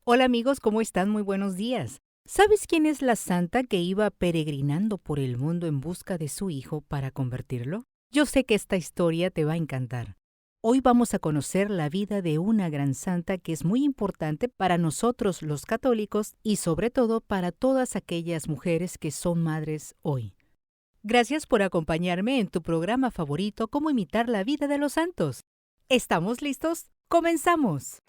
Hola amigos, ¿cómo están? Muy buenos días. ¿Sabes quién es la santa que iba peregrinando por el mundo en busca de su hijo para convertirlo? Yo sé que esta historia te va a encantar. Hoy vamos a conocer la vida de una gran santa que es muy importante para nosotros los católicos y sobre todo para todas aquellas mujeres que son madres hoy. Gracias por acompañarme en tu programa favorito Cómo imitar la vida de los santos. ¿Estamos listos? ¡Comenzamos!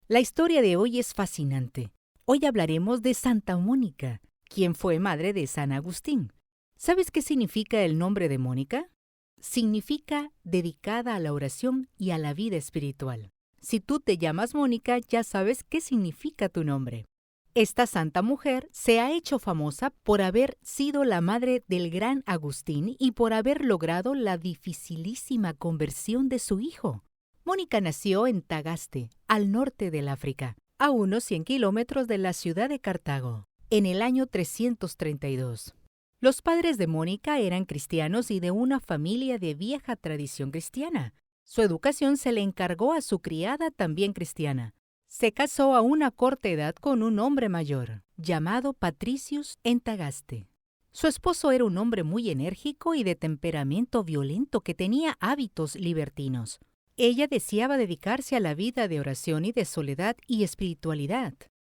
La historia de hoy es fascinante. Hoy hablaremos de Santa Mónica, quien fue madre de San Agustín. ¿Sabes qué significa el nombre de Mónica? Significa dedicada a la oración y a la vida espiritual. Si tú te llamas Mónica, ya sabes qué significa tu nombre. Esta santa mujer se ha hecho famosa por haber sido la madre del gran Agustín y por haber logrado la dificilísima conversión de su hijo. Mónica nació en Tagaste, al norte del África, a unos 100 kilómetros de la ciudad de Cartago, en el año 332. Los padres de Mónica eran cristianos y de una familia de vieja tradición cristiana. Su educación se le encargó a su criada, también cristiana. Se casó a una corta edad con un hombre mayor, llamado Patricius en Tagaste. Su esposo era un hombre muy enérgico y de temperamento violento que tenía hábitos libertinos. Ella deseaba dedicarse a la vida de oración y de soledad y espiritualidad,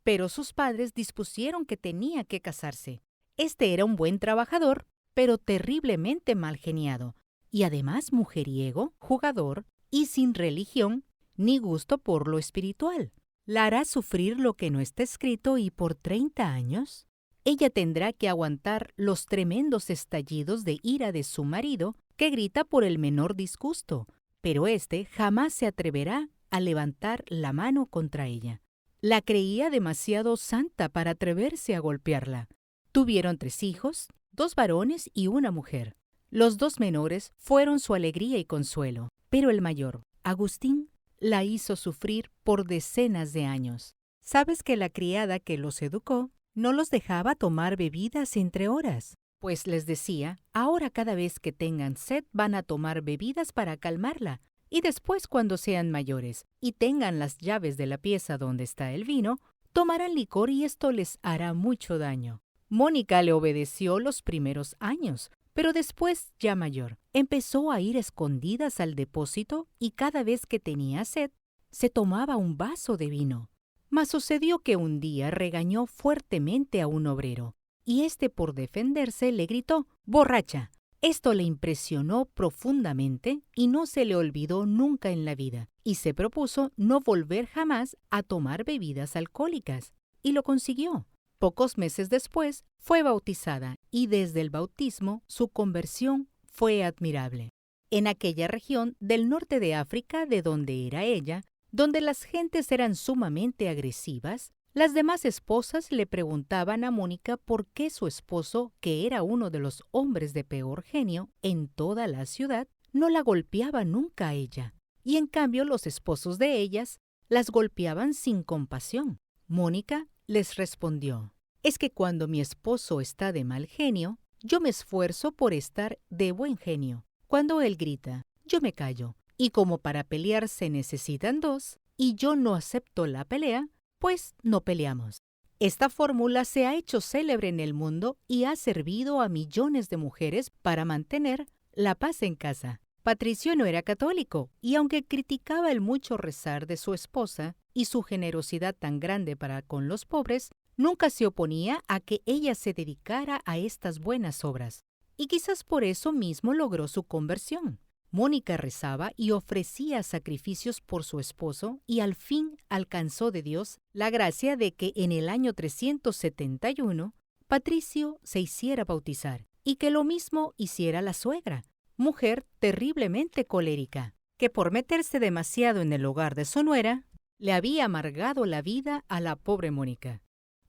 pero sus padres dispusieron que tenía que casarse. Este era un buen trabajador, pero terriblemente mal geniado, y además mujeriego, jugador y sin religión ni gusto por lo espiritual. ¿La hará sufrir lo que no está escrito y por 30 años? Ella tendrá que aguantar los tremendos estallidos de ira de su marido, que grita por el menor disgusto, pero éste jamás se atreverá a levantar la mano contra ella. La creía demasiado santa para atreverse a golpearla. Tuvieron 3 hijos, 2 varones y una mujer. Los 2 menores fueron su alegría y consuelo, pero el mayor, Agustín, la hizo sufrir por decenas de años. ¿Sabes que la criada que los educó no los dejaba tomar bebidas entre horas? Pues les decía, ahora cada vez que tengan sed van a tomar bebidas para calmarla, y después cuando sean mayores y tengan las llaves de la pieza donde está el vino, tomarán licor y esto les hará mucho daño. Mónica le obedeció los primeros años, pero después, ya mayor, empezó a ir escondidas al depósito y cada vez que tenía sed, se tomaba un vaso de vino. Mas sucedió que un día regañó fuertemente a un obrero, y éste por defenderse le gritó «¡Borracha!». Esto le impresionó profundamente y no se le olvidó nunca en la vida, y se propuso no volver jamás a tomar bebidas alcohólicas, y lo consiguió. Pocos meses después fue bautizada y desde el bautismo su conversión fue admirable. En aquella región del norte de África de donde era ella, donde las gentes eran sumamente agresivas, las demás esposas le preguntaban a Mónica por qué su esposo, que era uno de los hombres de peor genio en toda la ciudad, no la golpeaba nunca a ella, y en cambio los esposos de ellas las golpeaban sin compasión. Mónica les respondió: «Es que cuando mi esposo está de mal genio, yo me esfuerzo por estar de buen genio. Cuando él grita, yo me callo, y como para pelear se necesitan 2, y yo no acepto la pelea, pues no peleamos». Esta fórmula se ha hecho célebre en el mundo y ha servido a millones de mujeres para mantener la paz en casa. Patricio no era católico, y aunque criticaba el mucho rezar de su esposa y su generosidad tan grande para con los pobres, nunca se oponía a que ella se dedicara a estas buenas obras, y quizás por eso mismo logró su conversión. Mónica rezaba y ofrecía sacrificios por su esposo y al fin alcanzó de Dios la gracia de que en el año 371 Patricio se hiciera bautizar y que lo mismo hiciera la suegra, mujer terriblemente colérica, que por meterse demasiado en el hogar de su nuera, le había amargado la vida a la pobre Mónica.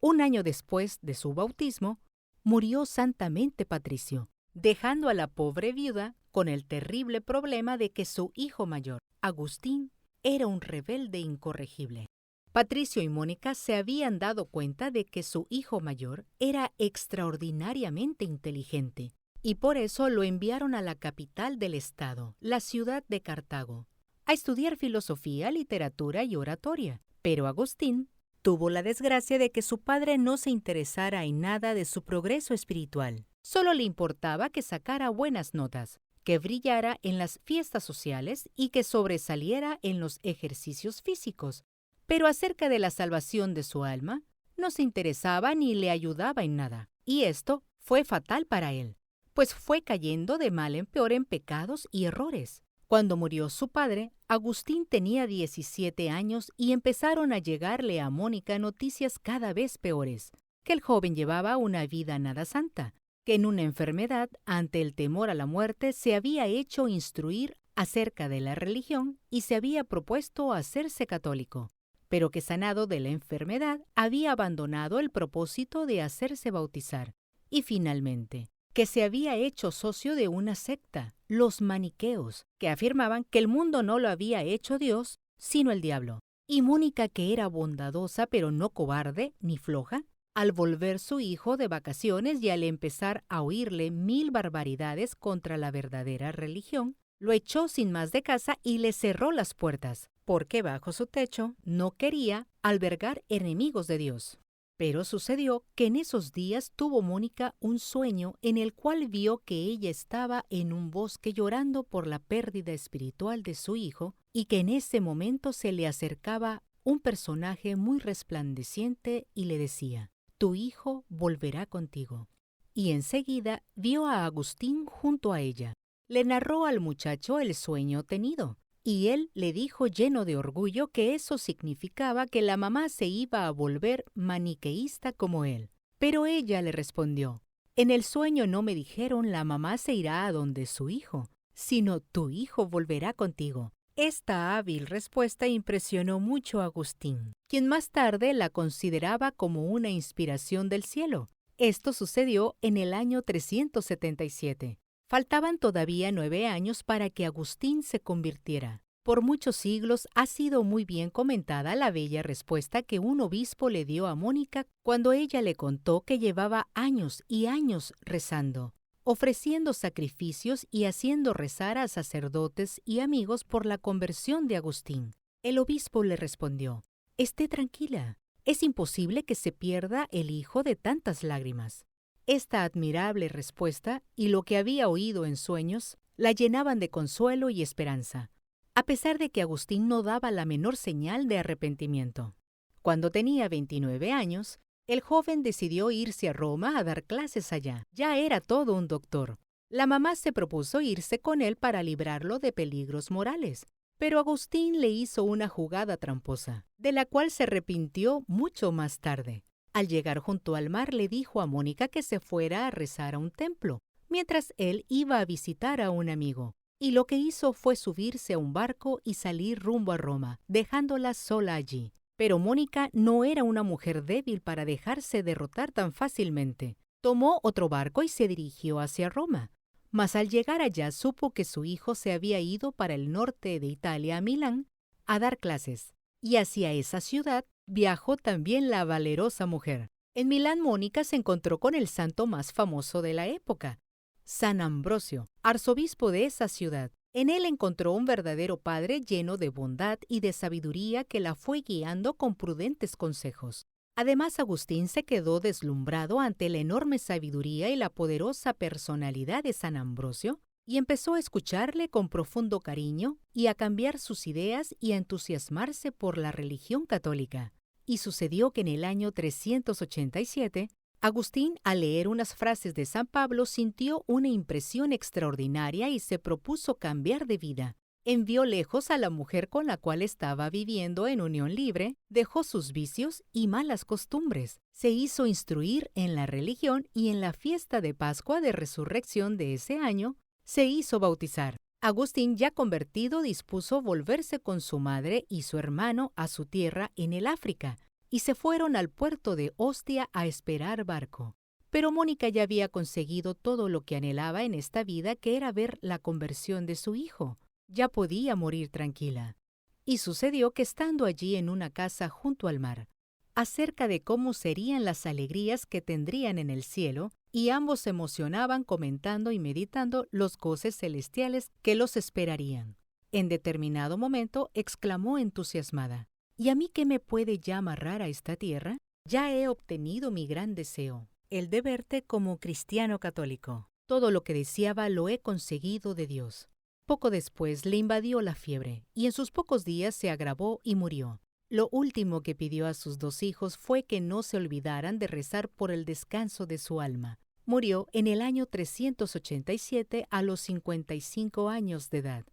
Un año después de su bautismo, murió santamente Patricio, dejando a la pobre viuda con el terrible problema de que su hijo mayor, Agustín, era un rebelde incorregible. Patricio y Mónica se habían dado cuenta de que su hijo mayor era extraordinariamente inteligente, y por eso lo enviaron a la capital del estado, la ciudad de Cartago, a estudiar filosofía, literatura y oratoria. Pero Agustín tuvo la desgracia de que su padre no se interesara en nada de su progreso espiritual. Solo le importaba que sacara buenas notas, que brillara en las fiestas sociales y que sobresaliera en los ejercicios físicos. Pero acerca de la salvación de su alma, no se interesaba ni le ayudaba en nada. Y esto fue fatal para él, pues fue cayendo de mal en peor en pecados y errores. Cuando murió su padre, Agustín tenía 17 años y empezaron a llegarle a Mónica noticias cada vez peores, que el joven llevaba una vida nada santa, que en una enfermedad, ante el temor a la muerte, se había hecho instruir acerca de la religión y se había propuesto hacerse católico, pero que sanado de la enfermedad había abandonado el propósito de hacerse bautizar, y finalmente, que se había hecho socio de una secta, los maniqueos, que afirmaban que el mundo no lo había hecho Dios, sino el diablo. Y Mónica, que era bondadosa pero no cobarde ni floja, al volver su hijo de vacaciones y al empezar a oírle 1000 barbaridades contra la verdadera religión, lo echó sin más de casa y le cerró las puertas, porque bajo su techo no quería albergar enemigos de Dios. Pero sucedió que en esos días tuvo Mónica un sueño en el cual vio que ella estaba en un bosque llorando por la pérdida espiritual de su hijo y que en ese momento se le acercaba un personaje muy resplandeciente y le decía: «Tu hijo volverá contigo». Y enseguida vio a Agustín junto a ella. Le narró al muchacho el sueño tenido, y él le dijo lleno de orgullo que eso significaba que la mamá se iba a volver maniqueísta como él. Pero ella le respondió: «En el sueño no me dijeron la mamá se irá a donde su hijo, sino tu hijo volverá contigo». Esta hábil respuesta impresionó mucho a Agustín, quien más tarde la consideraba como una inspiración del cielo. Esto sucedió en el año 377. Faltaban todavía 9 años para que Agustín se convirtiera. Por muchos siglos ha sido muy bien comentada la bella respuesta que un obispo le dio a Mónica cuando ella le contó que llevaba años y años rezando, ofreciendo sacrificios y haciendo rezar a sacerdotes y amigos por la conversión de Agustín. El obispo le respondió: «Esté tranquila, es imposible que se pierda el hijo de tantas lágrimas». Esta admirable respuesta y lo que había oído en sueños la llenaban de consuelo y esperanza, a pesar de que Agustín no daba la menor señal de arrepentimiento. Cuando tenía 29 años, el joven decidió irse a Roma a dar clases allá. Ya era todo un doctor. La mamá se propuso irse con él para librarlo de peligros morales, pero Agustín le hizo una jugada tramposa, de la cual se arrepintió mucho más tarde. Al llegar junto al mar le dijo a Mónica que se fuera a rezar a un templo, mientras él iba a visitar a un amigo, y lo que hizo fue subirse a un barco y salir rumbo a Roma, dejándola sola allí. Pero Mónica no era una mujer débil para dejarse derrotar tan fácilmente. Tomó otro barco y se dirigió hacia Roma, mas al llegar allá supo que su hijo se había ido para el norte de Italia, a Milán, a dar clases, y hacia esa ciudad viajó también la valerosa mujer. En Milán, Mónica se encontró con el santo más famoso de la época, San Ambrosio, arzobispo de esa ciudad. En él encontró un verdadero padre lleno de bondad y de sabiduría que la fue guiando con prudentes consejos. Además, Agustín se quedó deslumbrado ante la enorme sabiduría y la poderosa personalidad de San Ambrosio y empezó a escucharle con profundo cariño y a cambiar sus ideas y a entusiasmarse por la religión católica. Y sucedió que en el año 387, Agustín, al leer unas frases de San Pablo, sintió una impresión extraordinaria y se propuso cambiar de vida. Envió lejos a la mujer con la cual estaba viviendo en unión libre, dejó sus vicios y malas costumbres, se hizo instruir en la religión y en la fiesta de Pascua de Resurrección de ese año, se hizo bautizar. Agustín, ya convertido, dispuso volverse con su madre y su hermano a su tierra en el África, y se fueron al puerto de Ostia a esperar barco. Pero Mónica ya había conseguido todo lo que anhelaba en esta vida, que era ver la conversión de su hijo. Ya podía morir tranquila. Y sucedió que estando allí en una casa junto al mar, acerca de cómo serían las alegrías que tendrían en el cielo, y ambos se emocionaban comentando y meditando los goces celestiales que los esperarían. En determinado momento exclamó entusiasmada: ¿Y a mí qué me puede ya amarrar a esta tierra? Ya he obtenido mi gran deseo, el de verte como cristiano católico. Todo lo que deseaba lo he conseguido de Dios. Poco después le invadió la fiebre, y en sus pocos días se agravó y murió. Lo último que pidió a sus 2 hijos fue que no se olvidaran de rezar por el descanso de su alma. Murió en el año 387 a los 55 años de edad.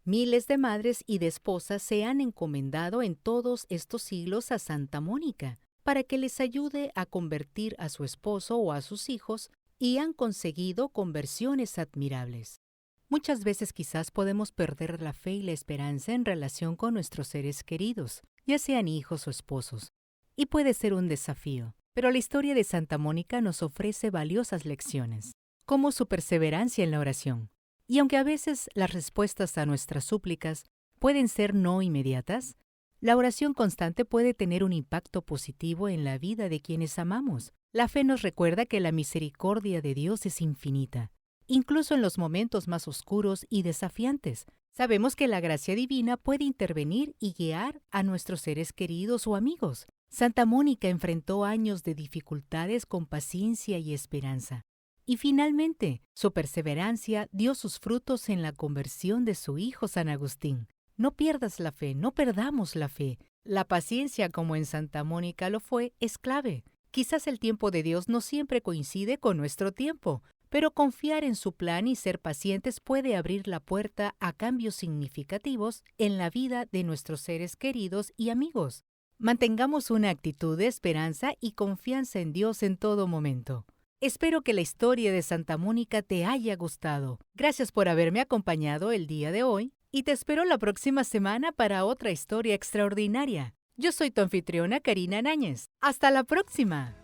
Miles de madres y de esposas se han encomendado en todos estos siglos a Santa Mónica para que les ayude a convertir a su esposo o a sus hijos, y han conseguido conversiones admirables. Muchas veces quizás podemos perder la fe y la esperanza en relación con nuestros seres queridos, ya sean hijos o esposos, y puede ser un desafío, pero la historia de Santa Mónica nos ofrece valiosas lecciones, como su perseverancia en la oración. Y aunque a veces las respuestas a nuestras súplicas pueden ser no inmediatas, la oración constante puede tener un impacto positivo en la vida de quienes amamos. La fe nos recuerda que la misericordia de Dios es infinita, incluso en los momentos más oscuros y desafiantes. Sabemos que la gracia divina puede intervenir y guiar a nuestros seres queridos o amigos. Santa Mónica enfrentó años de dificultades con paciencia y esperanza. Y finalmente, su perseverancia dio sus frutos en la conversión de su hijo San Agustín. No pierdas la fe, no perdamos la fe. La paciencia, como en Santa Mónica lo fue, es clave. Quizás el tiempo de Dios no siempre coincide con nuestro tiempo, pero confiar en su plan y ser pacientes puede abrir la puerta a cambios significativos en la vida de nuestros seres queridos y amigos. Mantengamos una actitud de esperanza y confianza en Dios en todo momento. Espero que la historia de Santa Mónica te haya gustado. Gracias por haberme acompañado el día de hoy y te espero la próxima semana para otra historia extraordinaria. Yo soy tu anfitriona Karina Náñez. ¡Hasta la próxima!